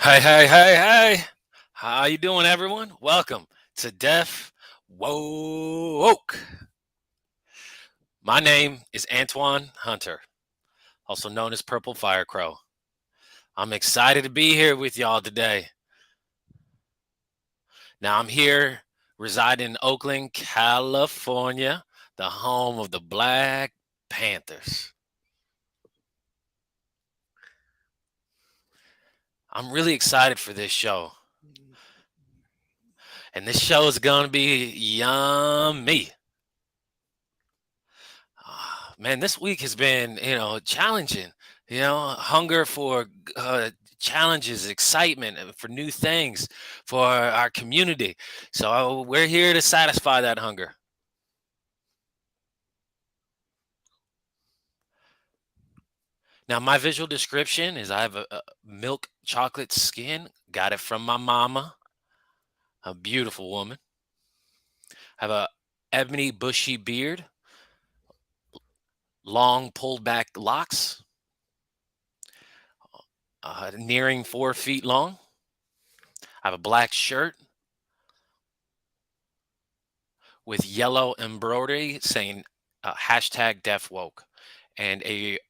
Hey, hey, hey, hey. How you doing, everyone? Welcome to Deaf Woke. My name is Antoine Hunter, also known as PurpleFireCrow. I'm excited to be here with y'all today. Now, I'm here residing in Oakland, California, the home of the Black Panthers. I'm really excited for this show. And this show is going to be yummy. Man, this week has been, challenging. Hunger for challenges, excitement for new things for our community. So we're here to satisfy that hunger. Now, my visual description is I have a milk chocolate skin. Got it from my mama, a beautiful woman. I have a ebony bushy beard, long pulled back locks, nearing 4 feet long. I have a black shirt with yellow embroidery saying hashtag Deaf Woke and a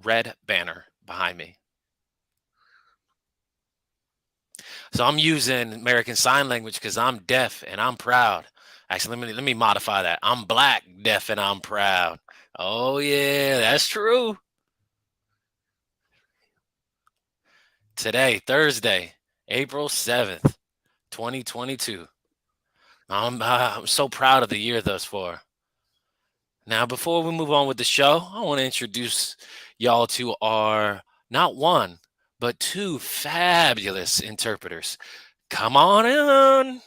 red banner behind me. So I'm using American Sign Language because I'm deaf and I'm proud. Actually, let me modify that. I'm black, deaf, and I'm proud. Oh yeah, that's true. Today, Thursday, April 7th, 2022. I'm so proud of the year thus far. Now, before we move on with the show, I want to introduce y'all to our not one, but two fabulous interpreters. Come on in.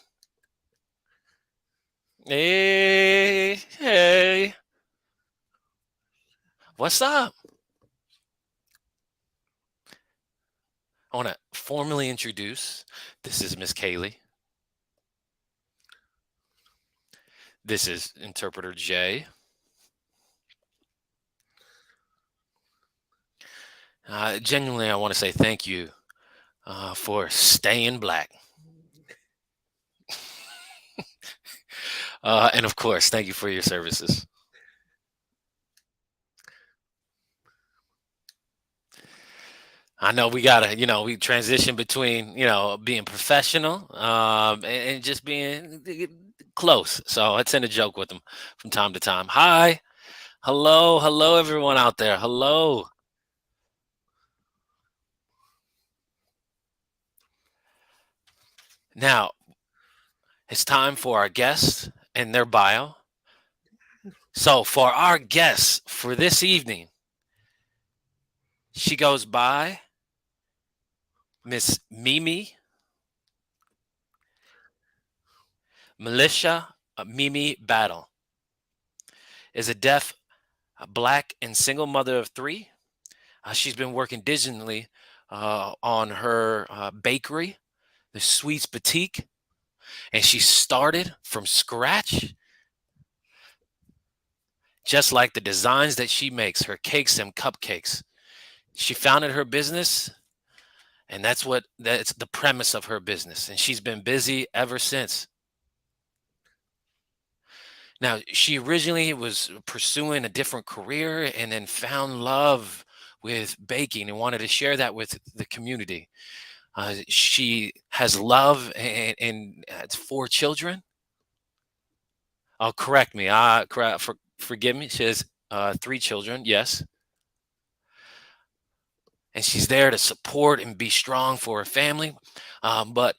Hey, hey. What's up? I want to formally introduce this is Miss Kaylee. This is interpreter Jay. Genuinely, I want to say thank you for staying black. And of course, thank you for your services. I know we gotta, we transition between, being professional and just being close. So I tend to joke with them from time to time. Hi, hello, hello, everyone out there. Hello. Now it's time for our guests and their bio. So for our guests for this evening, she goes by Miss Mimi Melisha Mimi Battle. Is a deaf, black, and single mother of three. She's been working digitally on her bakery, the Sweets Boutique, and she started from scratch, just like the designs that she makes, her cakes and cupcakes. She founded her business, and that's the premise of her business, and she's been busy ever since. Now, she originally was pursuing a different career and then found love with baking and wanted to share that with the community. She has love and has 4 children. Oh, correct me. Forgive me. She has 3 children. Yes. And she's there to support and be strong for her family. But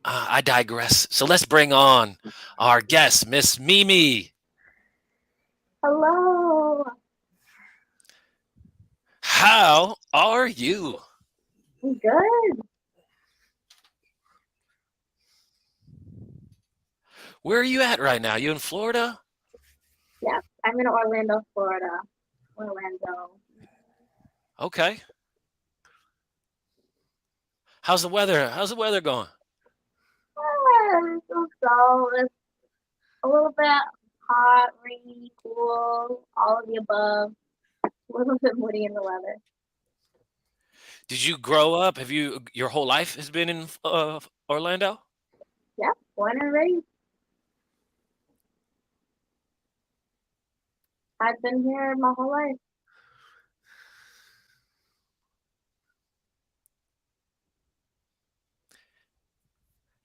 I digress. So let's bring on our guest, Miss Mimi. Hello. How are you? I'm good. Where are you at right now? You in Florida? Yes, I'm in Orlando, Florida. Orlando. Okay. How's the weather? How's the weather going? It's a little bit hot, rainy, cool, all of the above. A little bit moody in the weather. Did you grow up? Have you your whole life has been in Orlando? Yep, born and raised. I've been here my whole life.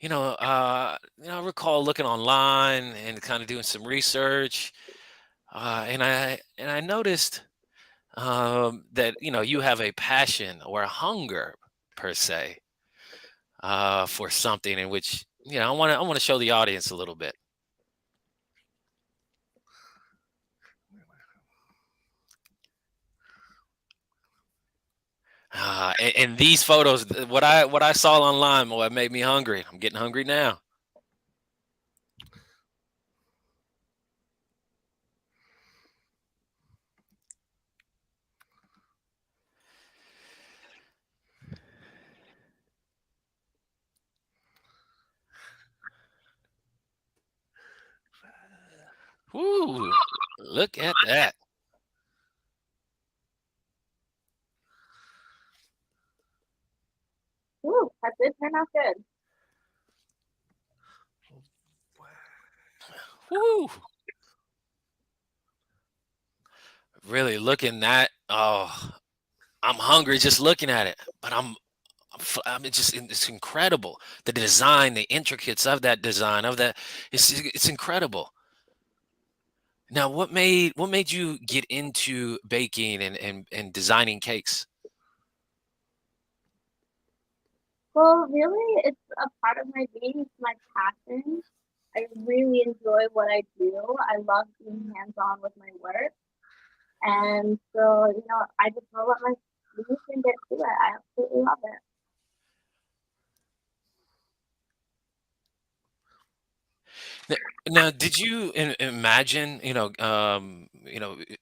I recall looking online and kind of doing some research, and I noticed that you have a passion or a hunger per se for something in which I want to show the audience a little bit. And these photos, what I saw online, boy, it made me hungry. I'm getting hungry now. Woo! Look at that. Ooh, that did turn out good. Woo! Really looking at. Oh, I'm hungry just looking at it. But I mean, it's incredible. The design, the intricacies of that design of that. It's incredible. Now, what made you get into baking and designing cakes? Well, really, it's a part of my being. It's my passion. I really enjoy what I do. I love being hands-on with my work. And so, I just roll up my sleeves and get to it. I absolutely love it. N- Now, did you imagine,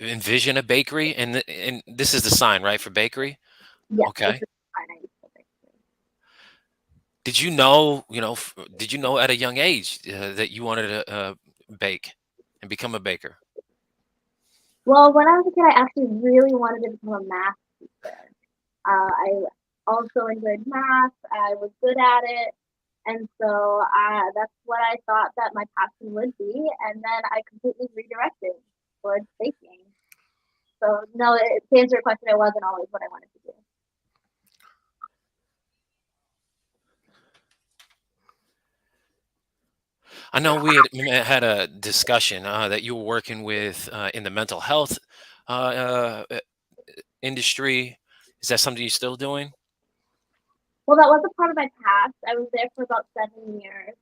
envision a bakery? And this is the sign, right, for bakery? Yes, this Okay. is fine. I used to think. Did you know at a young age that you wanted to bake and become a baker? Well, when I was a kid, I actually really wanted to become a math teacher. I also enjoyed math. I was good at it. And so that's what I thought that my passion would be. And then I completely redirected towards baking. So, no, to answer your question, it wasn't always what I wanted to do. I know we had a discussion that you were working with in the mental health industry. Is that something you're still doing? Well, that was a part of my past. I was there for about 7 years.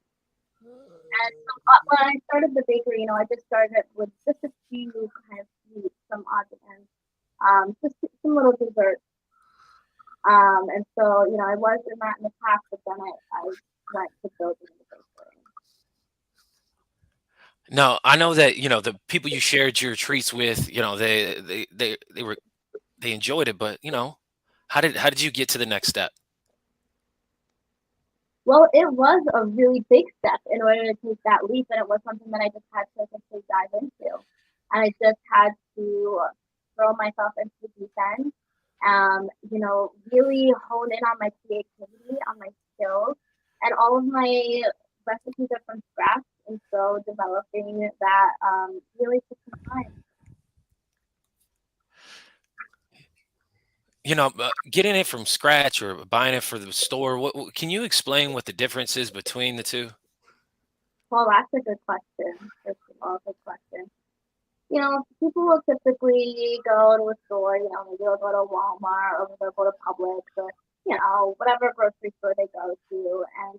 And so, when I started the bakery, I just started with just a few kind of sweets, some odds and ends, just some little desserts. And so, I was in that in the past, but then I went to building the bakery. No, I know that the people you shared your treats with. They enjoyed it, but how did you get to the next step? Well, it was a really big step in order to take that leap, and it was something that I just had to essentially dive into. And I just had to throw myself into the deep end, really hone in on my creativity, on my skills, and all of my recipes are from scratch, and so developing that really took some time. Getting it from scratch or buying it for the store. Can you explain what the difference is between the two? Well, that's a good question. First of all, good question. People will typically go to a store, maybe they'll go to Walmart or they'll go to Publix or, whatever grocery store they go to. And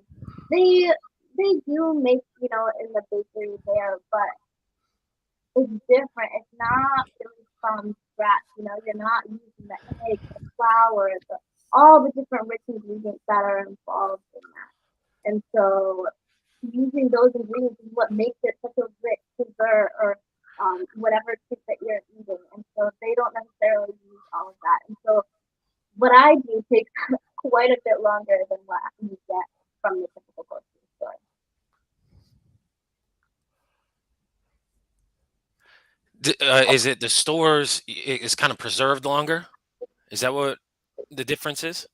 they they do make, in the bakery there, but it's different. It's not really from scratch, you're not using the eggs, the flour, all the different rich ingredients that are involved in that. And so using those ingredients is what makes it such a rich dessert or whatever treat that you're eating. And so they don't necessarily use all of that. And so what I do takes quite a bit longer than what you get from the typical grocery store. Is it the stores is kind of preserved longer? Is that what? the differences?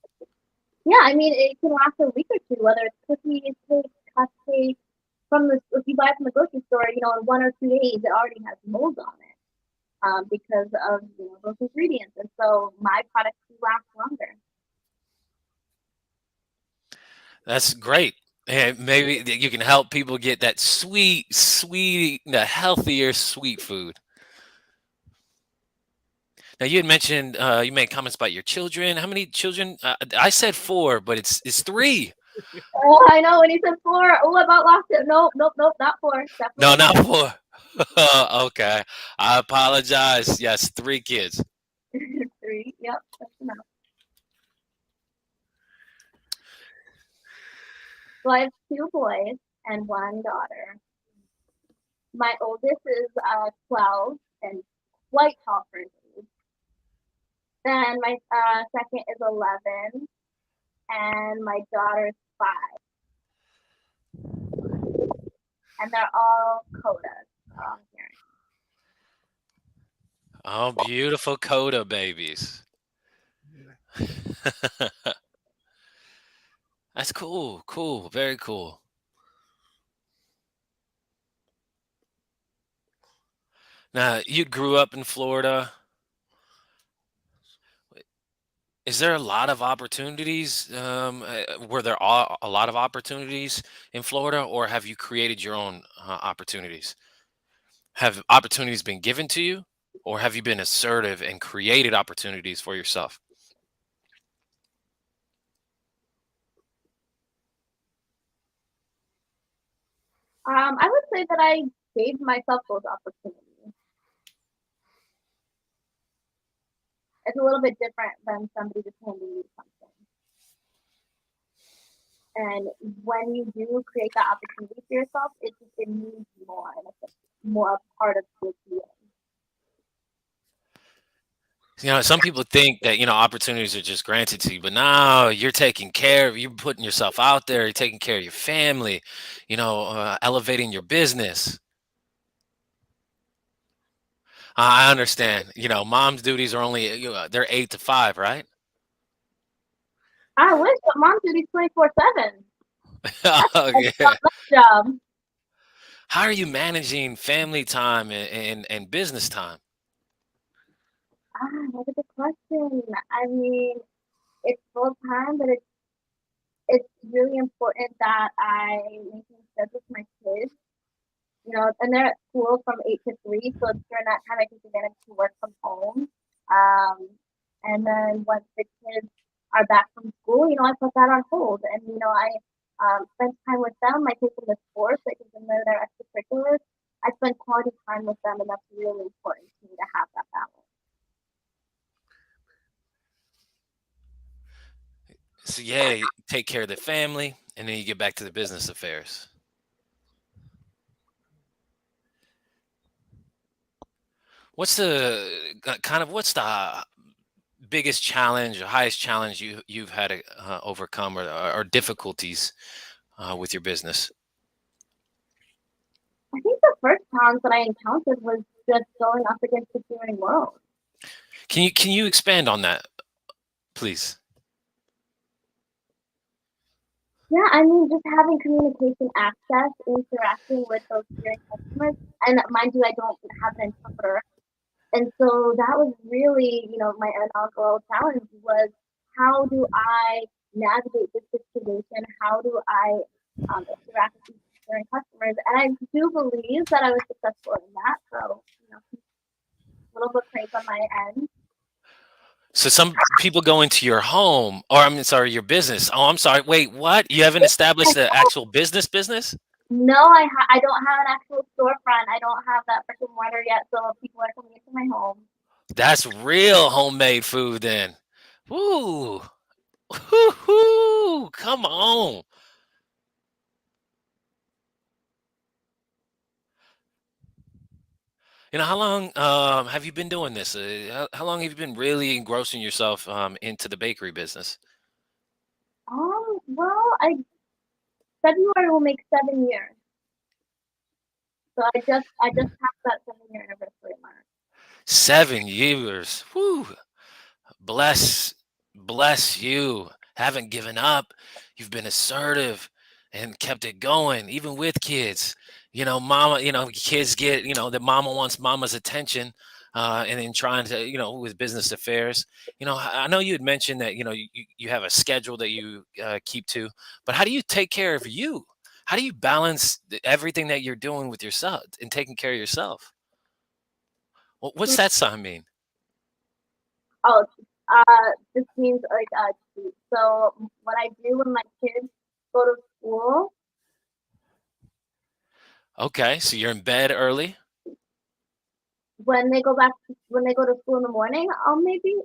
Yeah, I mean, it can last a week or two, whether it's cookies, cakes, cupcakes. If you buy it from the grocery store, in 1 or 2 days, it already has mold on it, because of those ingredients. And so my products do last longer. That's great. And maybe you can help people get that sweet, the healthier sweet food. Now you had mentioned you made comments about your children. How many children? I said four, but it's three. Oh, I know. When he said four, oh, I about lost it. Nope, nope, nope, not four. No, Definitely not not. four. Okay, I apologize. Yes, three kids. Three. Yep, that's enough. So I have two boys and one daughter. My oldest is 12 and quite tall for his age. Then my second is 11, and my daughter is 5, and they're all codas. They're all here. Oh, beautiful coda babies. That's cool. Cool. Very cool. Now, you grew up in Florida. Is there a lot of opportunities? Were there a lot of opportunities in Florida, or have you created your own opportunities? Have opportunities been given to you, or have you been assertive and created opportunities for yourself? I would say that I gave myself those opportunities. It's a little bit different than somebody just handing you something. And when you do create that opportunity for yourself, it means more, and it's more a part of who you. Some people think that opportunities are just granted to you, but no, you're taking care of. You're putting yourself out there. You're taking care of your family. Elevating your business. I understand. Mom's duties are only they're 8 to 5, right? I wish, but mom duty's 24/7. Oh, That's yeah. a job. How are you managing family time and business time? That's a good question. I mean, it's full time, but it's really important that I maintain schedules with my kids. And they're at school from 8 to 3, so during that time I take advantage to work from home. Um, and then once the kids are back from school, I put that on hold, and I spend time with them. I take them to sports. I take them to their extracurriculars. I spend quality time with them, and that's really important to me to have that balance. So yeah, you take care of the family, and then you get back to the business affairs. What's the biggest challenge or highest challenge you've had to overcome, or difficulties with your business? I think the first challenge that I encountered was just going up against the hearing world. Can you expand on that, please? Yeah, I mean, just having communication access, interacting with those hearing customers, and mind you, I don't have an interpreter. And so that was really, my inaugural challenge was, how do I navigate this situation? How do I interact with these hearing customers? And I do believe that I was successful in that. So, a little bit praise on my end. So some people go into your home, or I'm sorry, your business. Oh, I'm sorry. Wait, what? You haven't established the actual business? No, I don't have an actual storefront. I don't have that brick and mortar yet, so people are coming into my home. That's real homemade food then. Woo. Woo-hoo. Come on. How long have you been doing this? How long have you been really engrossing yourself into the bakery business? Well, I February will make 7 years, so I just passed that 7 year anniversary mark. 7 years. Woo. Bless Bless you. Haven't given up. You've been assertive and kept it going, even with kids. Mama, kids get, that mama wants mama's attention. And then trying to, with business affairs. I know you had mentioned that, you have a schedule that you keep to, but how do you take care of you? How do you balance everything that you're doing with yourself and taking care of yourself? What's that sign mean? Oh, this means like cheat. So what I do when my kids go to school, Okay, so you're in bed early. when they go to school in the morning, I'll maybe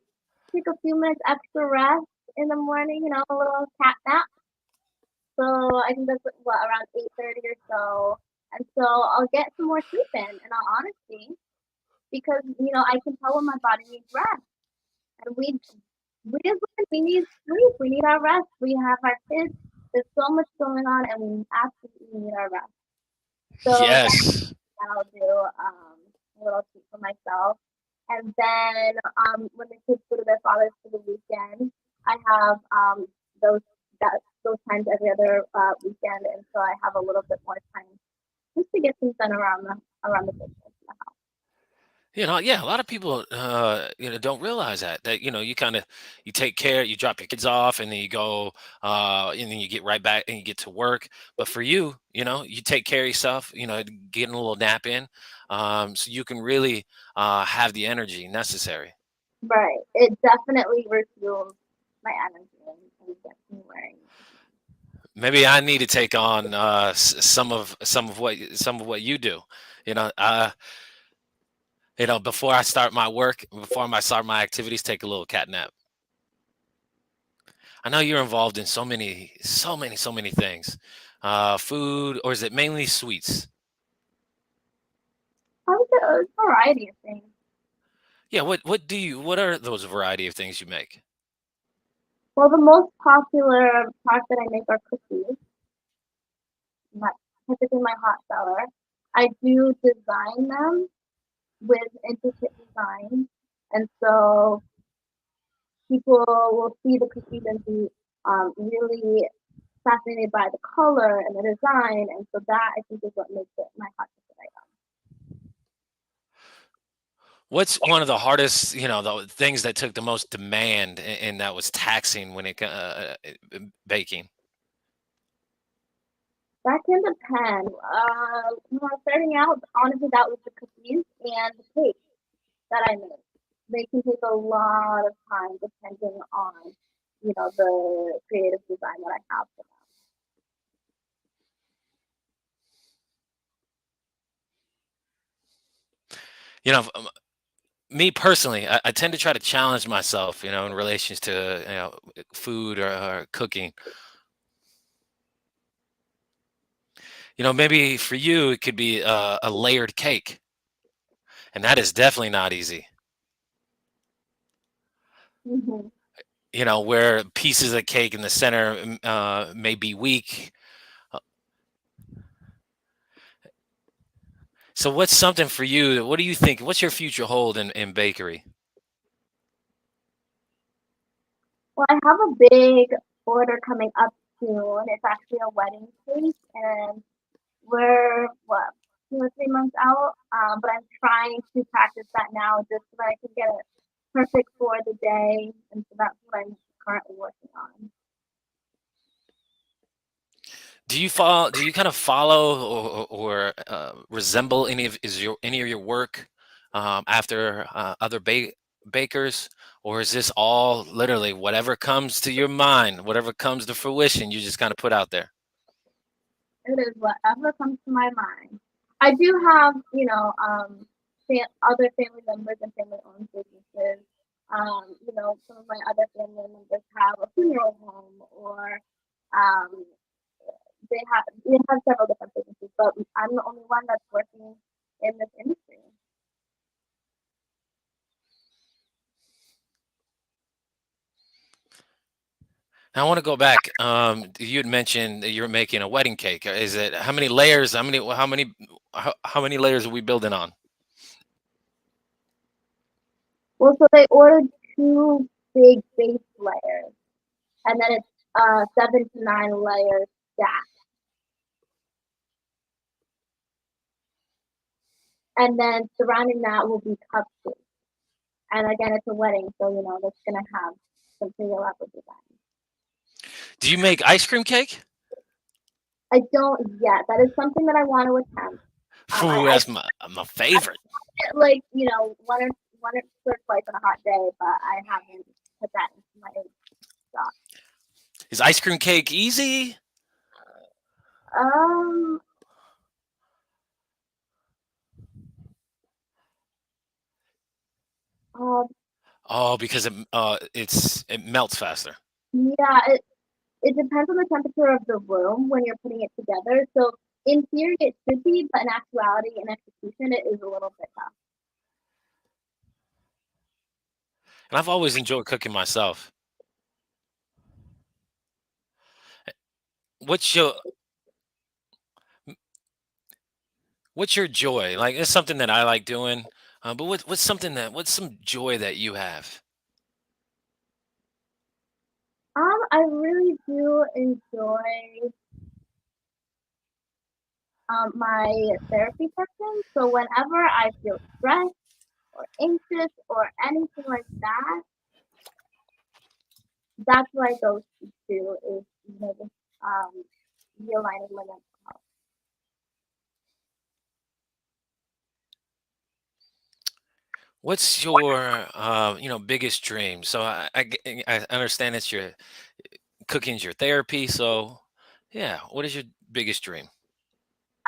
take a few minutes extra rest in the morning, a little cat nap. So I think that's what around 8:30 or so, and so I'll get some more sleep in all honesty, because I can tell when my body needs rest, and we as women, we need sleep, we need our rest, we have our kids. There's so much going on, and we absolutely need our rest. So that's Yes. what I'll do, a little treat for myself. And then when the kids go to their fathers for the weekend, I have those those times every other weekend, and so I have a little bit more time just to get things done around the business. Yeah, a lot of people, don't realize that you take care, you drop your kids off, and then you go, and then you get right back and you get to work. But for you, you take care of yourself, getting a little nap in, so you can really have the energy necessary. Right. It definitely refuels my energy and gets me wearing. Maybe I need to take on some of what you do. You know, uh, before I start my work, before I start my activities, take a little cat nap. I know you're involved in so many things. Food, or is it mainly sweets? I would say a variety of things. Yeah, what are those variety of things you make? Well, the most popular product that I make are cookies. That's typically my hot seller. I do design them with intricate designs, and so people will see the cookies and be really fascinated by the color and the design, and so that I think is what makes it my hot ticket item. What's one of the hardest, the things that took the most demand and that was taxing when baking? That can depend. When I was starting out, honestly, that was the cookies and the cake that I make. They can take a lot of time depending on, the creative design that I have for You know, um, Me personally, I tend to try to challenge myself, in relations to food or cooking. Maybe for you it could be a layered cake, and that is definitely not easy. them. Where pieces of cake in the center may be weak. Uh, So, what's something for you? What do you think? What's your future hold in bakery? Well, I have a big order coming up soon. It's actually a wedding cake, and we're what 2 or 3 months out. But I'm trying to practice that now just so that I can get it perfect for the day, and so that's what I'm currently working on. Do you kind of follow or resemble any of your work after other bakers, or is this all literally whatever comes to your mind, whatever comes to fruition, you just kind of put out there? It is whatever comes to my mind. I do have, other family members and family-owned businesses. Some of my other family members have a funeral home, or um, they have several different businesses, but I'm the only one that's working in this industry. Now, I want to go back. You had mentioned that you're making a wedding cake. Is it how many layers? How many layers are we building on? Well, so they ordered two. big base layers, and then it's 7 to 9 layers stacked. And then surrounding that will be cupcakes. And again, it's a wedding, so that's gonna have some pretty elaborate design. Do you make ice cream cake? I don't yet. That is something that I want to attempt. Phew, I that's my favorite. like one or twice on a hot day, but I haven't put that into my stock. Is ice cream cake easy? Um, uh, Oh, because it melts faster. yeah, it depends on the temperature of the room when you're putting it together. So in theory, it should be, but in actuality, in execution, it is a little bit tough. And I've always enjoyed cooking myself. What's your what's your joy? Like it's something that I like doing. But what's some joy that you have? I really do enjoy my therapy sessions. So whenever I feel stressed or anxious or anything like that, that's what I go to is just realigning my mental health. What's your biggest dream? So I understand it's your cooking's your therapy. So yeah, what is your biggest dream?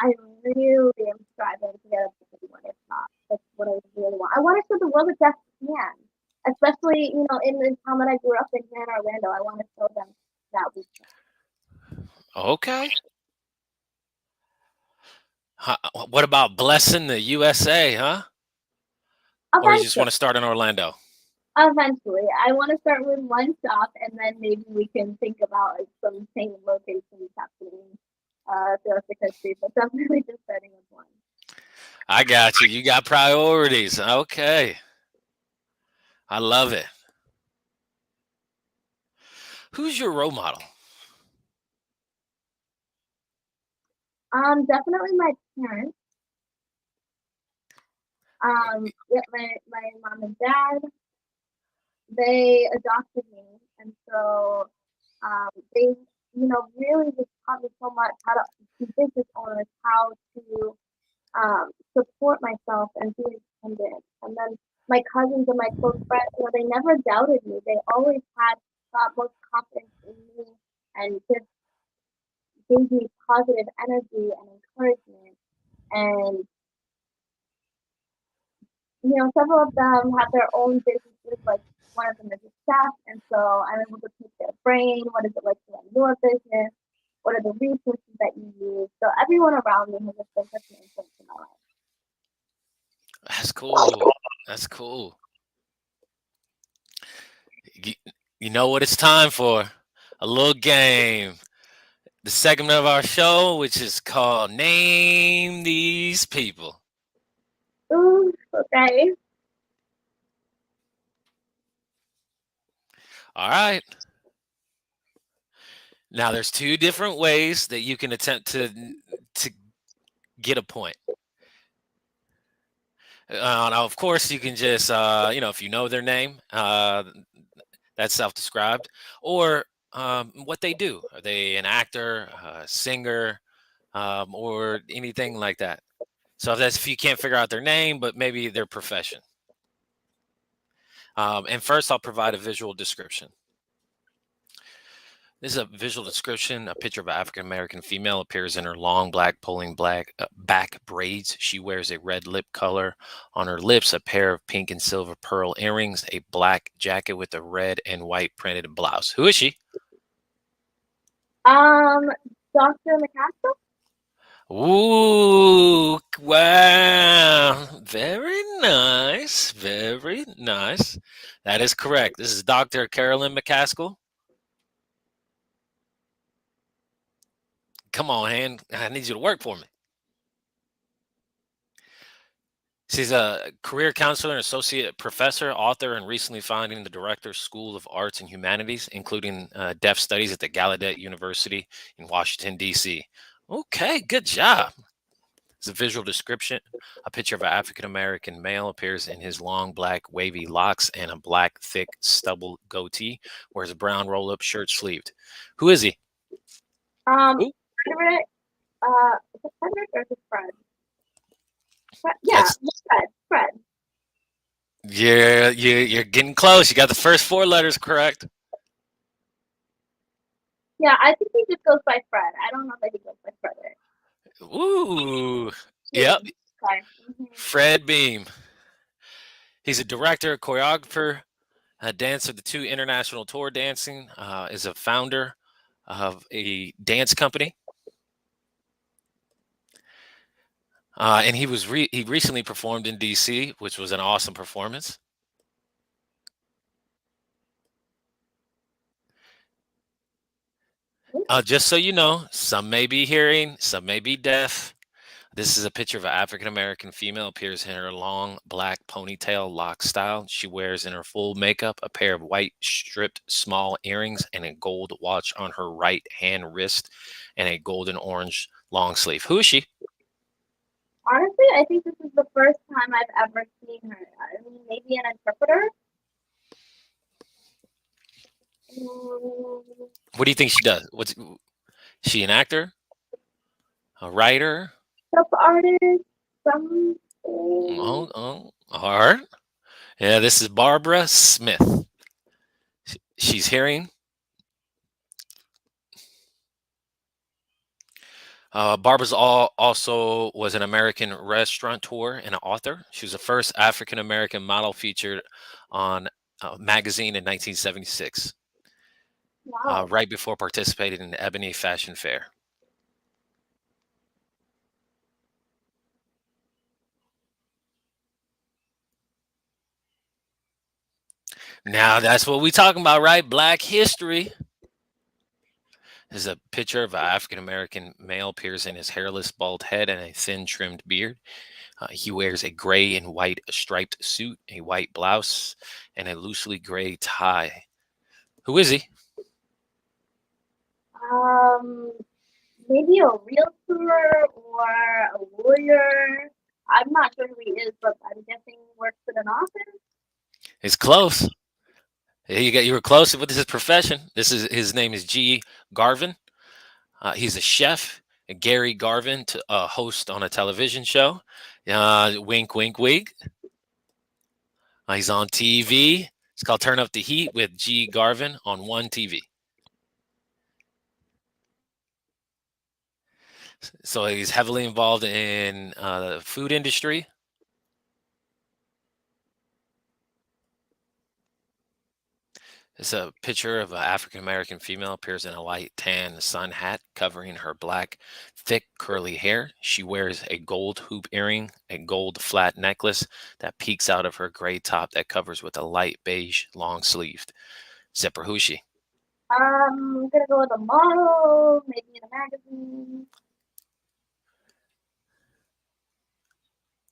I really am striving to get a one if not. That's what I really want. I want to show the world that deaf can, especially in the town that I grew up in here in Orlando. I want to show them that we can. Okay. What about blessing the USA, huh? Or you just Eventually, want to start in Orlando? eventually, I want to start with one shop, and then maybe we can think about like some chain locations happening throughout the country. But definitely just starting with one. I got you. You got priorities. Okay. I love it. Who's your role model? Definitely my parents. Yeah, my mom and dad, they adopted me, and so they, really just taught me so much how to be business owners, how to support myself and be independent. And then my cousins and my close friends, they never doubted me. They always had most confidence in me and just gave me positive energy and encouragement. And several of them have their own businesses, like one of them is a chef, and so I'm able to pick their brain. What is it like to run your business? What are the resources that you use? So everyone around me has just been such an influence in my life. That's cool. That's cool. You, you know what it's time for? A little game. The segment of our show, which is called Name These People. Ooh, okay. All right. Now, there's two different ways that you can attempt to get a point. Now, of course, you can just, if you know their name, that's self-described, or what they do. Are they an actor, a singer, or anything like that? So if you can't figure out their name, but maybe their profession. And first, I'll provide a visual description. This is a visual description. A picture of an African American female appears in her long black pulling black back braids. She wears a red lip color. On her lips, a pair of pink and silver pearl earrings, a black jacket with a red and white printed blouse. Who is she? Um, Dr. McCaskill? Ooh, wow. Very nice. Very nice. That is correct. This is Dr. Carolyn McCaskill. Come on, Han. I need you to work for me. She's a career counselor and associate professor, author, and recently founding the director School of Arts and Humanities, including deaf studies at the Gallaudet University in Washington, D.C. Okay, good job. It's a visual description. A picture of an African American male appears in his long black wavy locks and a black thick stubble goatee, wears a brown roll up shirt sleeved. Who is he? Who? Frederick, is it Frederick or is it Fred? Yeah, That's Fred. Fred. you're getting close. You got the first four letters correct. Yeah, I think he just goes by Fred. I don't know that he goes by Frederick. Ooh. Yep. Beam. Sorry. Fred Beam. He's a director, choreographer, a dancer, the two international tour dancing, is a founder of a dance company. And he recently performed in DC, which was an awesome performance. Just so you know, some may be hearing, some may be deaf. This is a picture of an African American female, appears in her long black ponytail lock style. She wears in her full makeup a pair of white stripped small earrings and a gold watch on her right hand wrist and a golden orange long sleeve. Who is she? Honestly, I think this is the first time I've ever seen her. I mean, maybe an interpreter. Mm, What do you think she does? What's she, an actor? A writer? Sub artist. Some. All right. Yeah, this is Barbara Smith. She's hearing. Barbara's also was an American restaurateur and an author. She was the first African American model featured on a magazine in 1976, Wow. right before participating in the Ebony Fashion Fair. Now that's what we talking about, right? Black history. There's a picture of an African American male appears in his hairless bald head and a thin trimmed beard. He wears a gray and white striped suit, a white blouse, and a loosely gray tie. Who is he? Um, Maybe a realtor or a lawyer. I'm not sure who he is, but I'm guessing he works at an office. It's close. You were close with his profession. His name is G. Garvin. He's a chef. Gary Garvin, to host on a television show. Wink, wink, wink. He's on TV. It's called Turn Up the Heat with G. Garvin on One TV. So he's heavily involved in the food industry. It's a picture of an African American female appears in a light tan sun hat covering her black, thick, curly hair. She wears a gold hoop earring, a gold flat necklace that peeks out of her gray top that covers with a light beige long sleeved zipper. Who's she? I'm gonna go with a model, maybe in a magazine.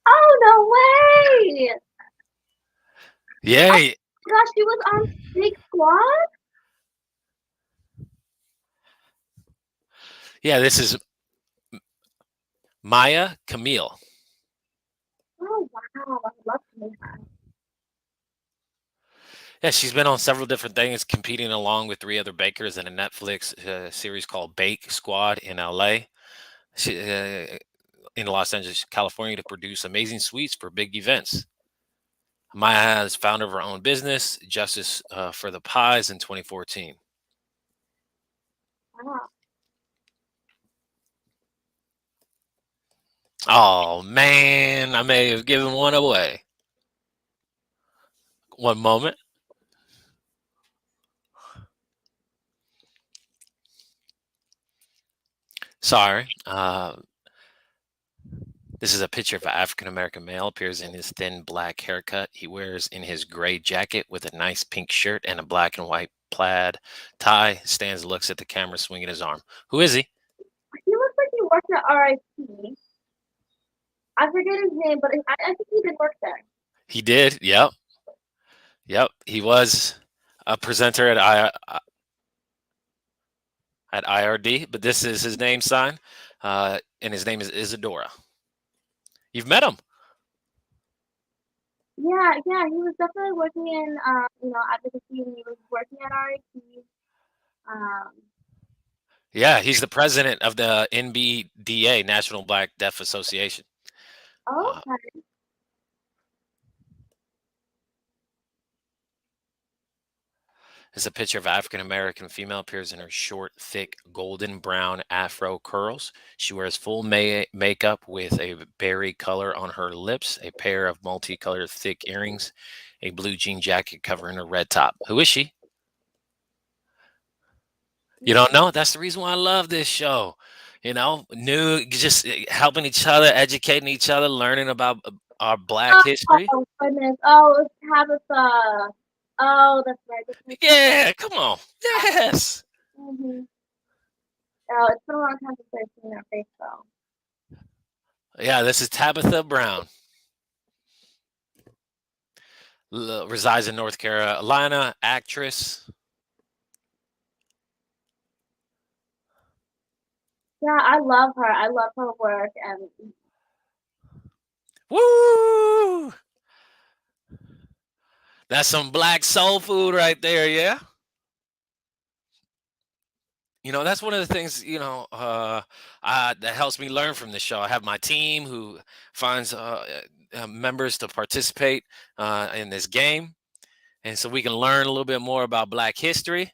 Oh no way! Yeah, Gosh, she was on Big Squad. yeah. This is Maya Camille. Oh wow, I love to meet her. Yeah, she's been on several different things, competing along with three other bakers in a Netflix series called Bake Squad in LA. She, in Los Angeles, California, to produce amazing sweets for big events. Maya is founder of her own business, Justice for the Pies, in 2014. Wow. Oh man, I may have given one away. One moment. Sorry. This is a picture of an African American male, appears in his thin black haircut. He wears in his gray jacket with a nice pink shirt and a black and white plaid tie. Stands, looks at the camera, swinging his arm. Who is he? He looks like he worked at RIT. I forget his name, but I think he did work there. He did. Yep. Yep. He was a presenter at IRD, but this is his name sign, and his name is Isadora. You've met him. Yeah, he was definitely working in advocacy, and he was working at RIT. Um, Yeah, he's the president of the NBDA, National Black Deaf Association. oh, Uh, okay. There's a picture of African American female appears in her short, thick, golden brown afro curls. She wears full makeup with a berry color on her lips, a pair of multicolored thick earrings, a blue jean jacket covering her red top. Who is she? You don't know? That's the reason why I love this show. Just helping each other, educating each other, learning about our Black history. Oh goodness. Oh, it's Tabitha. Oh, that's right. That's my Yeah, come on. Yes. Mm-hmm. Oh, it's been a long time since I've seen that face though. Yeah, this is Tabitha Brown. Resides in North Carolina, actress. Yeah, I love her. I love her work, and Woo! That's some black soul food right there, yeah? That's one of the things, that helps me learn from the show. I have my team who finds members to participate in this game. And so we can learn a little bit more about Black history.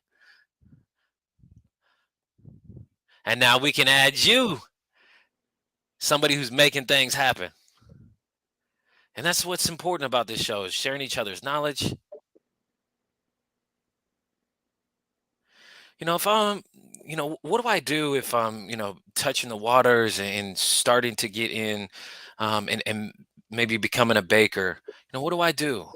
And now we can add you, somebody who's making things happen. And that's what's important about this show is sharing each other's knowledge. If what do I do if I'm, touching the waters and starting to get in and maybe becoming a baker? What do I do?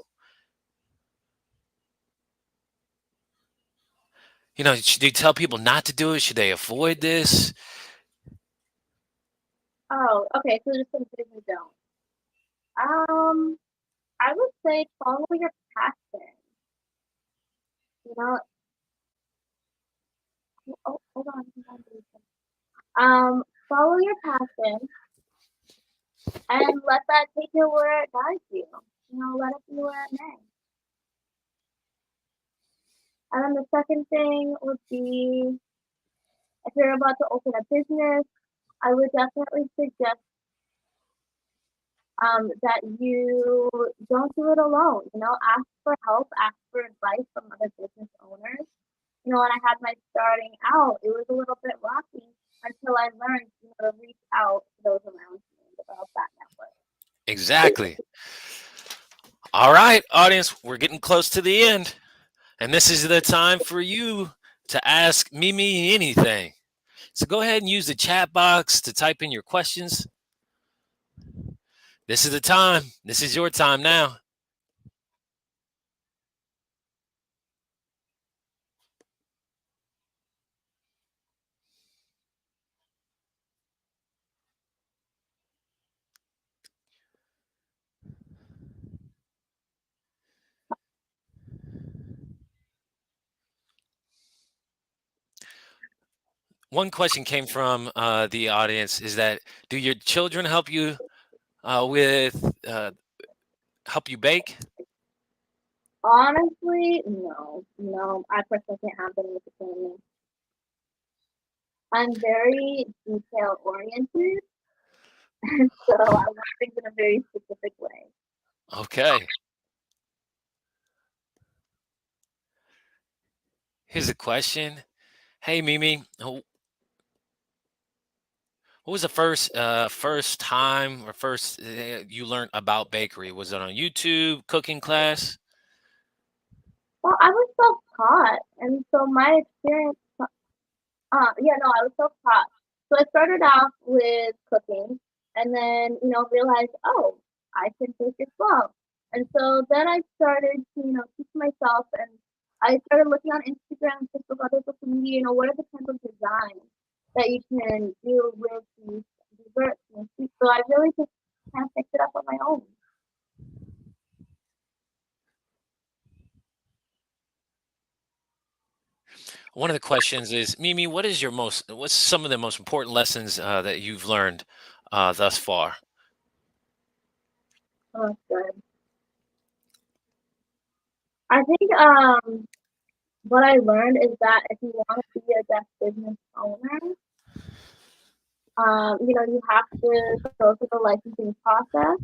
Should you tell people not to do it? Should they avoid this? oh, okay. So just some things you don't. Um, I would say follow your passion. You know, oh, hold on, Melisha. Follow your passion and let that take you where it guides you. Let it be where it may. And then the second thing would be if you're about to open a business, I would definitely suggest that you don't do it alone. Ask for help, ask for advice from other business owners. When I had my starting out, it was a little bit rocky until I learned, to reach out to those around me and develop that network. Exactly. All right, audience, we're getting close to the end. And this is the time for you to ask Mimi anything. So go ahead and use the chat box to type in your questions. This is the time. This is your time now. One question came from the audience is that do your children help you with help you bake? Honestly, no. No, I personally can't have them with the family. I'm very detail oriented, so I want things in a very specific way. Okay. Here's a question. Hey Mimi, what was the first time or first you learned about bakery? Was it on YouTube, cooking class? Well, I was self-taught, and so my experience, yeah, no, I was self-taught. So I started off with cooking, and then realized, oh, I can bake as well. And so then I started to teach myself, and I started looking on Instagram, Facebook, other social media. What are the kinds of designs that you can do with these desserts and sweets? So I really just kind of picked it up on my own. One of the questions is, Mimi, what's some of the most important lessons that you've learned thus far? Oh, that's good. I think what I learned is that if you want to be a deaf business owner, you have to go through the licensing process.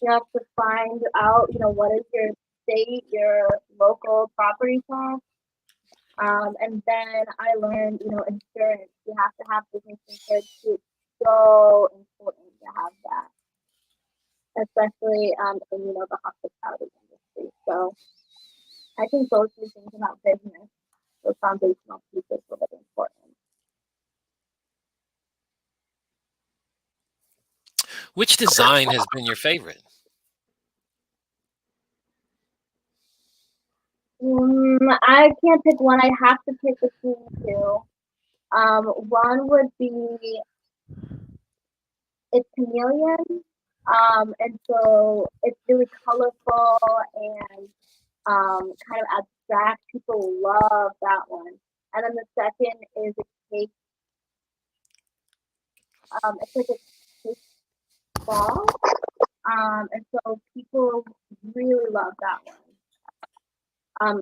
You have to find out, what is your state, your local property tax. And then I learned, insurance. You have to have business insurance too. It's so important to have that, especially in, the hospitality industry. So I think those two things about business, those foundational pieces are really important. Which design has been your favorite? I can't pick one. I have to pick between two. One would be it's chameleon. And so it's really colorful and kind of abstract. People love that one. And then the second is a cake. It's like a cake ball. And so people really love that one. Um,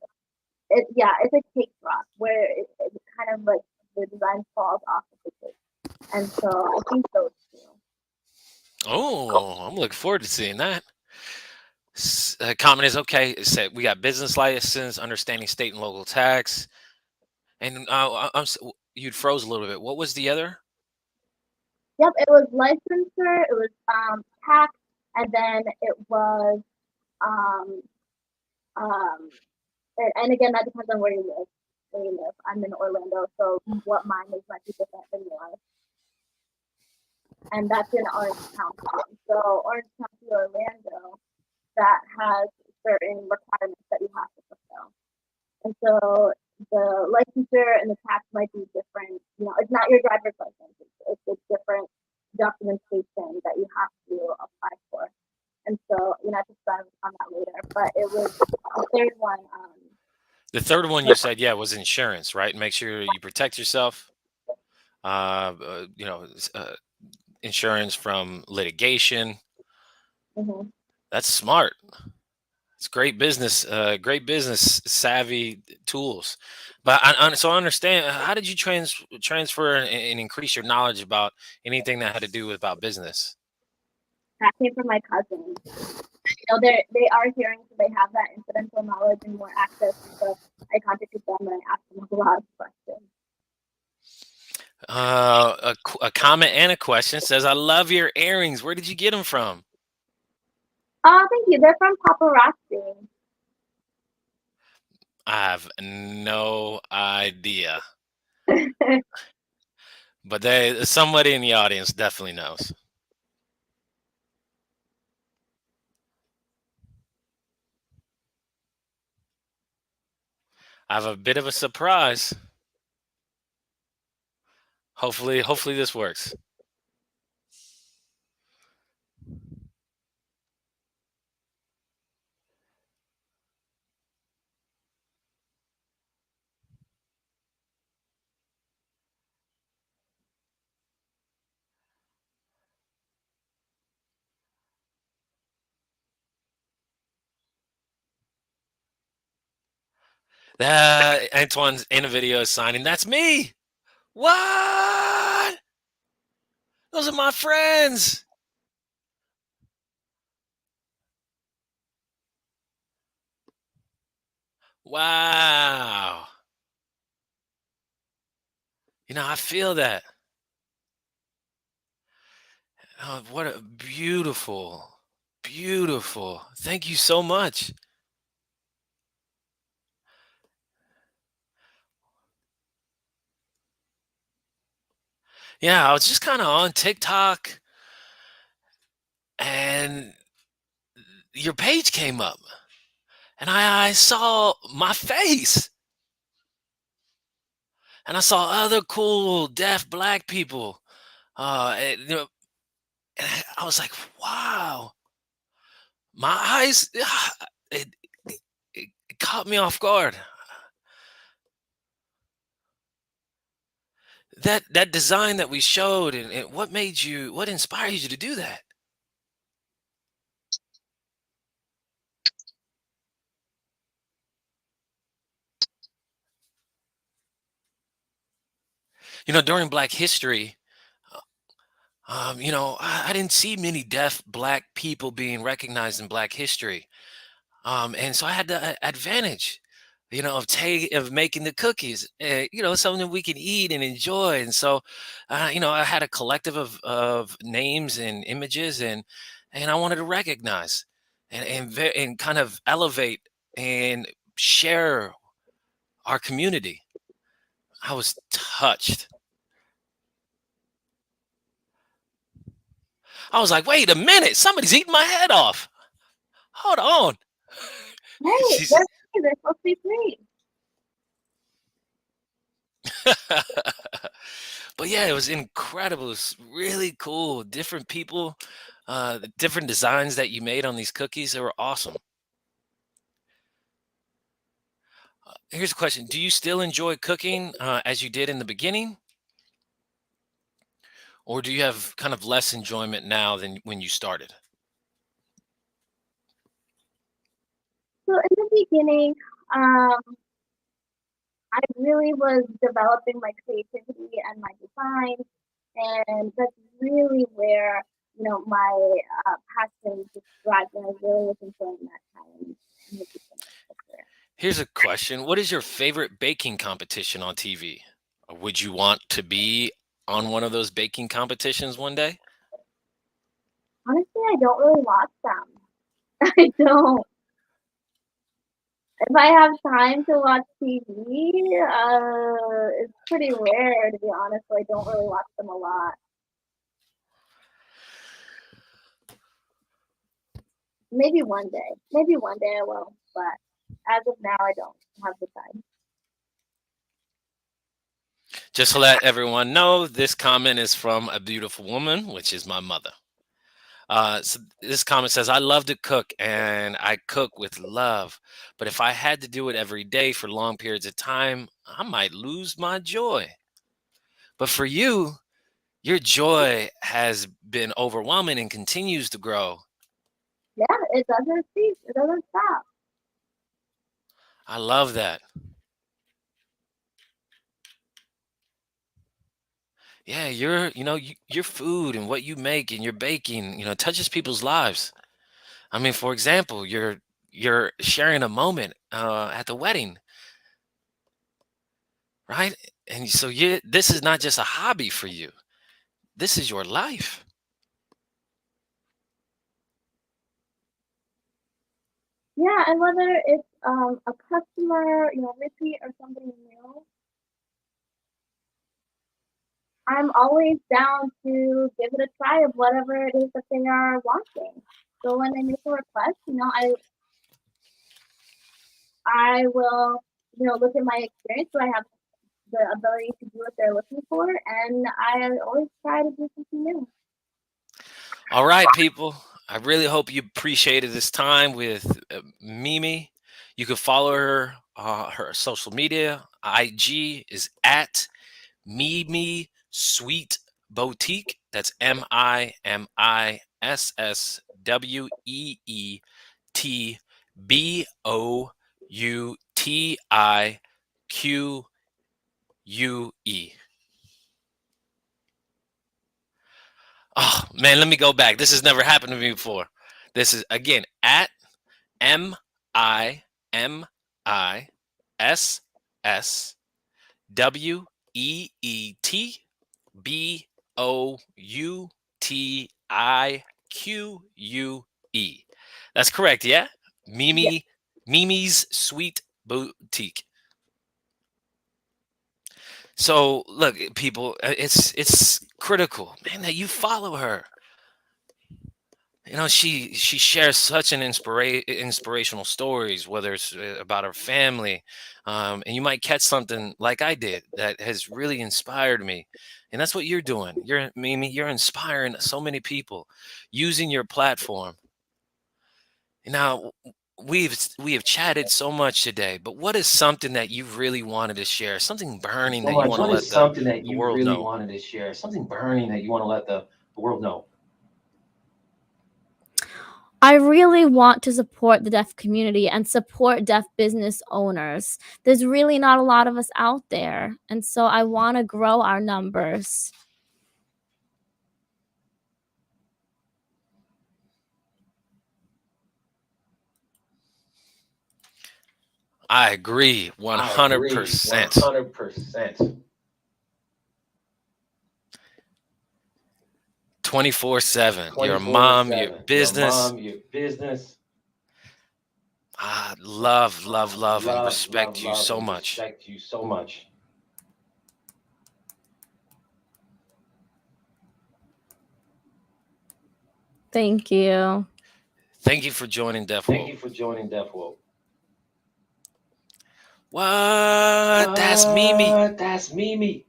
it's a cake rock where it kind of like the design falls off of the cake. And so I think those two. Oh, I'm looking forward to seeing that. Comment is okay. It said we got business license, understanding state and local tax, and you'd froze a little bit. What was the other? Yep, it was licensure, it was tax, and then it was um um and again that depends on where you live. Where you live. I'm in Orlando, so what mine is might be different than yours. And that's in Orange County. So Orange County, Orlando, that has certain requirements that you have to fulfill. And so the licensure and the tax might be different. It's not your driver's license. It's a different documentation that you have to apply for. And so, I have to start on that later. But it was the third one. The third one you said, yeah, was insurance, right? Make sure you protect yourself. Uh, uh, you know, s- uh, Insurance from litigation. Mhm. That's smart. It's great business savvy tools. But so I understand. How did you transfer and increase your knowledge about anything that had to do with about business? That came from my cousin. They are hearing, so they have that incidental knowledge and more access. And so I contacted them and I asked them a lot of questions. A comment and a question says, "I love your earrings. Where did you get them from?" Oh, thank you. They're from paparazzi. I have no idea, but somebody in the audience definitely knows. I have a bit of a surprise. Hopefully this works. That Antoine's in a video is signing. That's me. What? Those are my friends. Wow. I feel that. Oh, what a beautiful. Thank you so much. Yeah, I was just kind of on TikTok and your page came up and I saw my face and I saw other cool deaf black people. Uh, and, you know, And I was like, wow, my eyes, it, it caught me off guard. That design that we showed, and what made you, what inspired you to do that? During Black History, I didn't see many deaf Black people being recognized in Black History. And so I had the advantage, of making the cookies, something we can eat and enjoy. And so, I had a collective of names and images, and I wanted to recognize and kind of elevate and share our community. I was touched. I was like, wait a minute, somebody's eating my head off. Hold on. Hey, She's they're supposed to be free. But yeah, it was incredible. It was really cool. Different people, the different designs that you made on these cookies, they were awesome. Here's a question. Do you still enjoy cooking as you did in the beginning? Or do you have kind of less enjoyment now than when you started? So in the beginning, I really was developing my creativity and my design, and that's really where my passion just thrived, and I really was enjoying that time in the beginning of the career. Here's a question. What is your favorite baking competition on TV? Or would you want to be on one of those baking competitions one day? Honestly, I don't really watch them. I don't. If I have time to watch TV, it's pretty rare to be honest. So I don't really watch them a lot. Maybe one day. Maybe one day I will, but as of now, I don't have the time. Just to let everyone know, this comment is from a beautiful woman, which is my mother. So this comment says, I love to cook and I cook with love. But if I had to do it every day for long periods of time, I might lose my joy. But for you, your joy has been overwhelming and continues to grow. Yeah, it doesn't cease. It doesn't stop. I love that. Yeah, your food and what you make and your baking, touches people's lives. I mean, for example, you're sharing a moment at the wedding, right? And so this is not just a hobby for you. This is your life. Yeah, and whether it's a customer, repeat or somebody new, I'm always down to give it a try of whatever it is that they are wanting. So when they make a request, I will, look at my experience. Do I have the ability to do what they're looking for? And I always try to do something new. All right, people. I really hope you appreciated this time with Mimi. You can follow her social media. IG is at Mimi Sweet Boutique. That's MIMISSWEETBOUTIQUE. Oh man, let me go back. This has never happened to me before. This is again at MIMISSWEETBOUTIQUE. That's correct, yeah? Yeah, Mimi's Sweet Boutique. So look, people, it's critical, man, that you follow her. She shares such an inspirational stories, whether it's about her family, and you might catch something like I did that has really inspired me. And that's what you're doing. You're Mimi, you're inspiring so many people using your platform. Now, we have chatted so much today, but what is something that you really wanted to share? Something burning So that you much. want to What let is something that the you world really know? wanted to share? Something burning that you want to let the world know? I really want to support the deaf community and support deaf business owners. There's really not a lot of us out there. And so I want to grow our numbers. I agree I agree 100%. 100%. 24/7. Your mom, your 24/7. Your business. mom, your business. I love, love, love, and Love, love, respect you love, so and much. respect you so much. Thank you. Thank you for joining Deaf Thank Woke. you for joining Deaf Woke. What? That's Mimi. What? That's Mimi.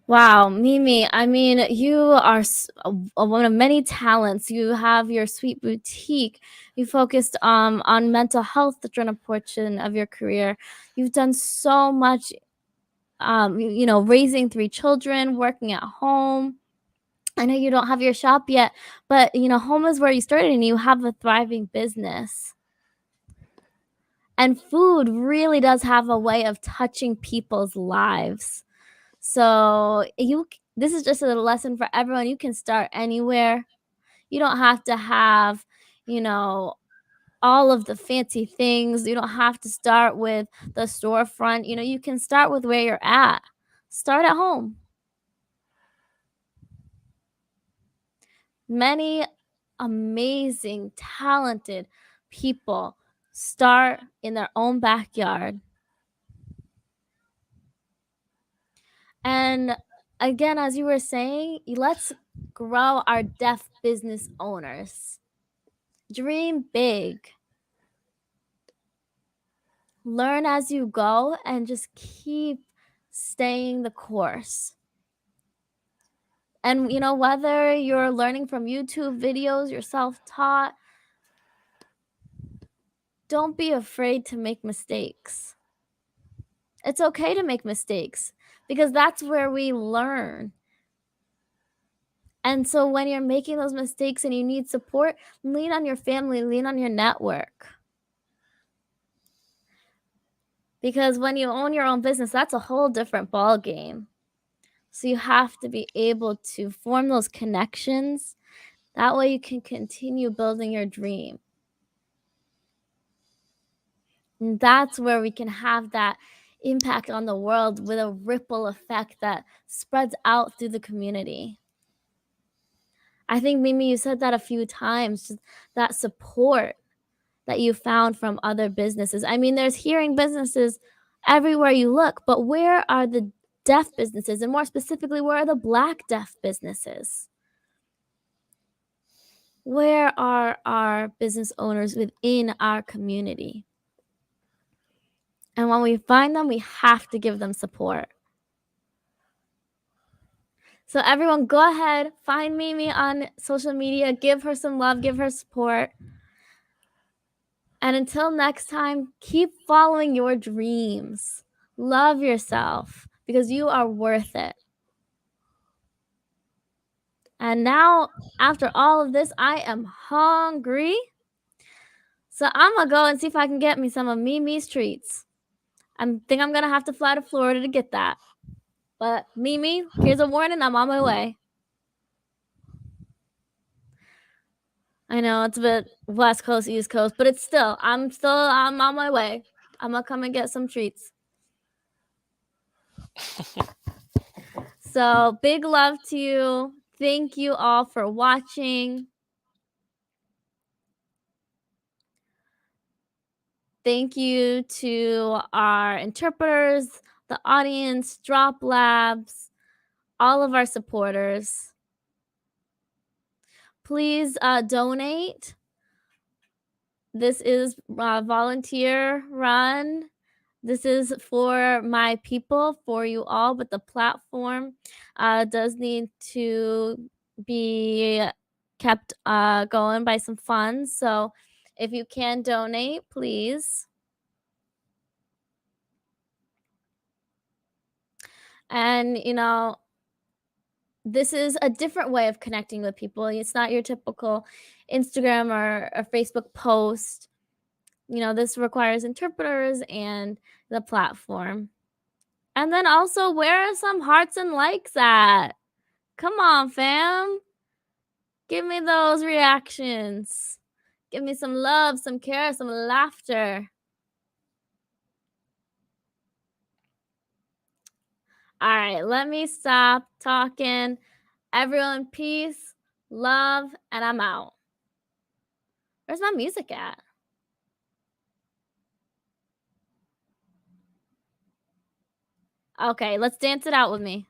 Wow, Mimi, I mean, you are a woman of many talents. You have your sweet boutique. You focused on mental health during a portion of your career. You've done so much, raising 3 children, working at home. I know you don't have your shop yet, but, home is where you started and you have a thriving business. And food really does have a way of touching people's lives. So this is just a lesson for everyone. You can start anywhere. You don't have to have, you know, all of the fancy things. You don't have to start with the storefront. You can start with where you're at. Start at home. Many amazing, talented people start in their own backyard. And again, as you were saying, let's grow our deaf business owners. Dream big. Learn as you go and just keep staying the course. And whether you're learning from YouTube videos, you're self-taught, don't be afraid to make mistakes. It's okay to make mistakes because that's where we learn. And so when you're making those mistakes and you need support, lean on your family, lean on your network. Because when you own your own business, that's a whole different ball game. So you have to be able to form those connections. That way you can continue building your dream. And that's where we can have that impact on the world with a ripple effect that spreads out through the community. I think, Mimi, you said that a few times, just that support that you found from other businesses. I mean, there's hearing businesses everywhere you look, but where are the deaf businesses? And more specifically, where are the Black deaf businesses? Where are our business owners within our community? And when we find them, we have to give them support. So everyone, go ahead, find Mimi on social media, give her some love, give her support. And until next time, keep following your dreams. Love yourself because you are worth it. And now, after all of this, I am hungry. So I'm going to go and see if I can get me some of Mimi's treats. I think I'm going to have to fly to Florida to get that. But Mimi, here's a warning, I'm on my way. I know it's a bit West Coast, East Coast, but I'm on my way. I'm going to come and get some treats. So big love to you. Thank you all for watching. Thank you to our interpreters, the audience, Drop Labs, all of our supporters. Please donate. This is volunteer run. This is for my people, for you all, but the platform does need to be kept going by some funds. So if you can donate, please. And, this is a different way of connecting with people. It's not your typical Instagram or a Facebook post. This requires interpreters and the platform. And then also, where are some hearts and likes at? Come on, fam. Give me those reactions. Give me some love, some care, some laughter. All right, let me stop talking. Everyone, peace, love, and I'm out. Where's my music at? Okay, let's dance it out with me.